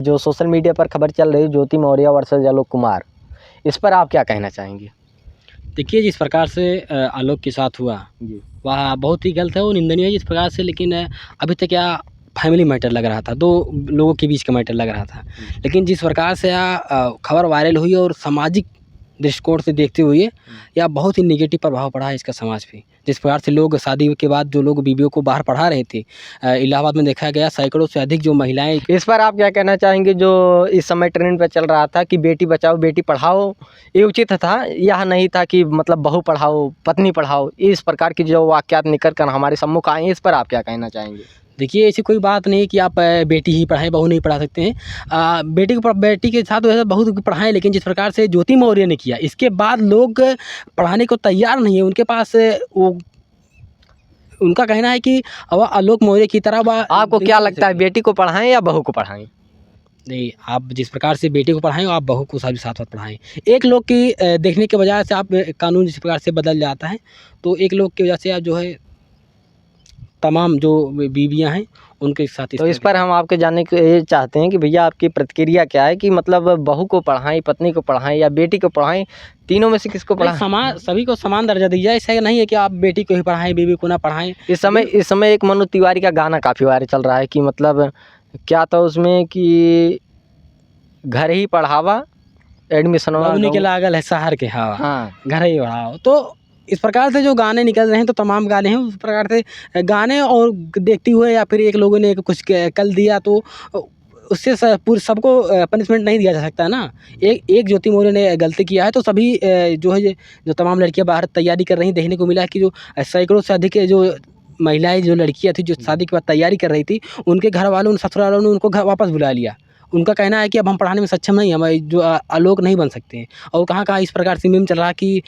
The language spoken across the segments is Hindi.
जो सोशल मीडिया पर खबर चल रही है ज्योति मौर्य वर्सेस आलोक कुमार, इस पर आप क्या कहना चाहेंगे? देखिए, जिस प्रकार से आलोक के साथ हुआ जी। वह बहुत ही गलत है और निंदनीय है जिस प्रकार से। लेकिन अभी तक क्या फैमिली मैटर लग रहा था, 2 लोगों के बीच का मैटर लग रहा था। लेकिन जिस प्रकार से खबर वायरल हुई और सामाजिक दृष्टिकोण से देखते हुए यह बहुत ही नेगेटिव प्रभाव पड़ा है इसका समाज पे। जिस प्रकार से लोग शादी के बाद जो लोग बीवियों को बाहर पढ़ा रहे थे, इलाहाबाद में देखा गया सैकड़ों से अधिक जो महिलाएं। इस पर आप क्या कहना चाहेंगे? जो इस समय ट्रेंड पे चल रहा था कि बेटी बचाओ बेटी पढ़ाओ, ये उचित था? यह नहीं था कि मतलब बहू पढ़ाओ पत्नी पढ़ाओ, इस प्रकार की जो वाक्यात निकल कर हमारे सम्मुख आए, इस पर आप क्या कहना चाहेंगे? देखिए, ऐसी कोई बात नहीं कि आप बेटी ही पढ़ाएं, बहू नहीं पढ़ा सकते हैं। बेटी के साथ वैसे बहू को पढ़ाएं, लेकिन जिस प्रकार से ज्योति मौर्य ने किया इसके बाद लोग पढ़ाने को तैयार नहीं है। उनके पास वो उनका कहना है कि अब आलोक मौर्य की तरह वह। आपको क्या लगता है, बेटी को पढ़ाएं या बहू को पढ़ाएं? नहीं, आप जिस प्रकार से बेटी को पढ़ाएं आप बहू को साथ साथ पढ़ाएं। एक लोग की देखने के वजह से आप कानून जिस प्रकार से बदल जाता है, तो एक लोग की वजह से आप जो है तमाम जो बीवियां हैं उनके साथ तो इस पर हम आपके जानने के ये चाहते हैं कि भैया आपकी प्रतिक्रिया क्या है कि मतलब बहू को पढ़ाएं, पत्नी को पढ़ाएं या बेटी को पढ़ाएं, तीनों में से किसको पढ़ाएं? समान सभी को समान दर्जा दिया। ऐसा नहीं है कि आप बेटी को ही पढ़ाएं बीवी को ना पढ़ाएं। इस समय एक मनु तिवारी का गाना काफ़ी वायरल चल रहा है कि मतलब क्या था उसमें कि घर ही पढ़ावा एडमिशन के लागल है शहर के हवा। हाँ, घर ही पढ़ाओ। तो इस प्रकार से जो गाने निकल रहे हैं तो तमाम गाने हैं उस प्रकार से गाने और देखते हुए या फिर एक लोगों ने कुछ कल दिया तो उससे सबको पनिशमेंट नहीं दिया जा सकता है ना। एक ज्योति मौर्य ने गलती किया है तो सभी जो है जो तमाम लड़कियां बाहर तैयारी कर रही हैं, देखने को मिला है कि जो सैकड़ों से अधिक जो महिलाएं जो लड़कियां थी जो शादी के बाद तैयारी कर रही थी, उनके घर वालों ससुराल वालों ने उनको घर वापस बुला लिया। उनका कहना है कि अब हम पढ़ाने में सक्षम नहीं, हम जो आलोक नहीं बन सकते हैं। और कहाँ इस प्रकार से मीम चल रहा है कि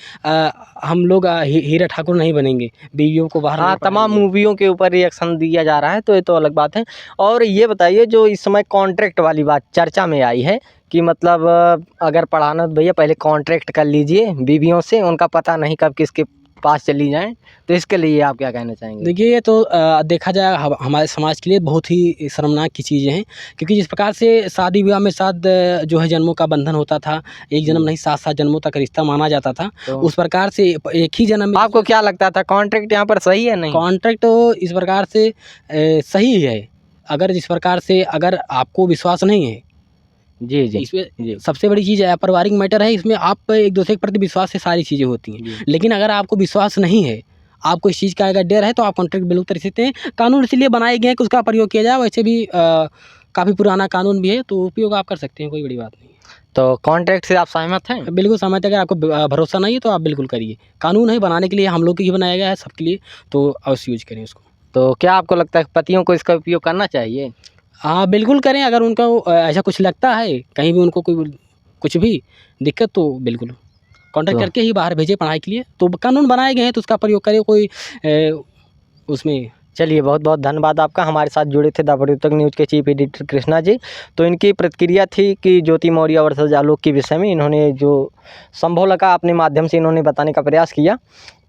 हम लोग हीरा ठाकुर नहीं बनेंगे, बीवियों को बाहर। हाँ, तमाम मूवियों के ऊपर रिएक्शन दिया जा रहा है, तो ये तो अलग बात है। और ये बताइए जो इस समय कॉन्ट्रैक्ट वाली बात चर्चा में आई है कि मतलब अगर पढ़ाना तो भैया पहले कॉन्ट्रैक्ट कर लीजिए बीवियों से, उनका पता नहीं कब किसके पास चली जाएं, तो इसके लिए आप क्या कहना चाहेंगे? देखिए, ये तो देखा जाए हमारे समाज के लिए बहुत ही शर्मनाक की चीज़ें हैं, क्योंकि जिस प्रकार से शादी विवाह में साथ जो है जन्मों का बंधन होता था, एक जन्म नहीं 7 जन्मों तक रिश्ता माना जाता था, तो उस प्रकार से एक ही जन्म में। आपको क्या लगता था कॉन्ट्रैक्ट यहाँ पर सही है नहीं? कॉन्ट्रैक्ट इस प्रकार से सही है, अगर जिस प्रकार से अगर आपको विश्वास नहीं है। जी जी इसमें जी सबसे बड़ी चीज़ है पारिवारिक मैटर है, इसमें आप एक दूसरे के प्रति विश्वास से सारी चीज़ें होती हैं। लेकिन अगर आपको विश्वास नहीं है, आपको इस चीज़ का अगर डर है, तो आप कॉन्ट्रैक्ट बिल्कुल कर सकते हैं। कानून इसलिए बनाए गए हैं कि उसका प्रयोग किया जाए। वैसे भी काफ़ी पुराना कानून भी है, तो उपयोग आप कर सकते हैं, कोई बड़ी बात नहीं। तो कॉन्ट्रैक्ट से आप सहमत हैं? बिल्कुल सहमत है। अगर आपको भरोसा नहीं है तो आप बिल्कुल करिए। कानून है बनाने के लिए, हम लोग के ही बनाया गया है सबके लिए, तो अवश्य यूज करें उसको। तो क्या आपको लगता है पतियों को इसका उपयोग करना चाहिए? हाँ, बिल्कुल करें। अगर उनका ऐसा कुछ लगता है, कहीं भी उनको कोई कुछ भी दिक्कत, तो बिल्कुल कॉन्टैक्ट तो करके ही बाहर भेजें पढ़ाई के लिए। तो कानून बनाए गए हैं तो उसका प्रयोग करें। कोई उसमें। चलिए, बहुत बहुत धन्यवाद आपका। हमारे साथ जुड़े थे द प्रवर्तक न्यूज़ के चीफ एडिटर कृष्णा जी। तो इनकी प्रतिक्रिया थी कि ज्योति मौर्य वर्सेस आलोक के विषय में इन्होंने जो संभव लगा अपने माध्यम से इन्होंने बताने का प्रयास किया।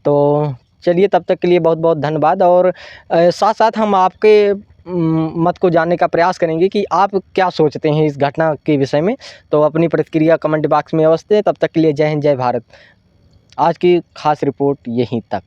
तो चलिए, तब तक के लिए बहुत बहुत धन्यवाद। और साथ साथ हम आपके मत को जानने का प्रयास करेंगे कि आप क्या सोचते हैं इस घटना के विषय में। तो अपनी प्रतिक्रिया कमेंट बॉक्स में अवश्य दें। तब तक के लिए जय हिंद, जय भारत। आज की खास रिपोर्ट यहीं तक।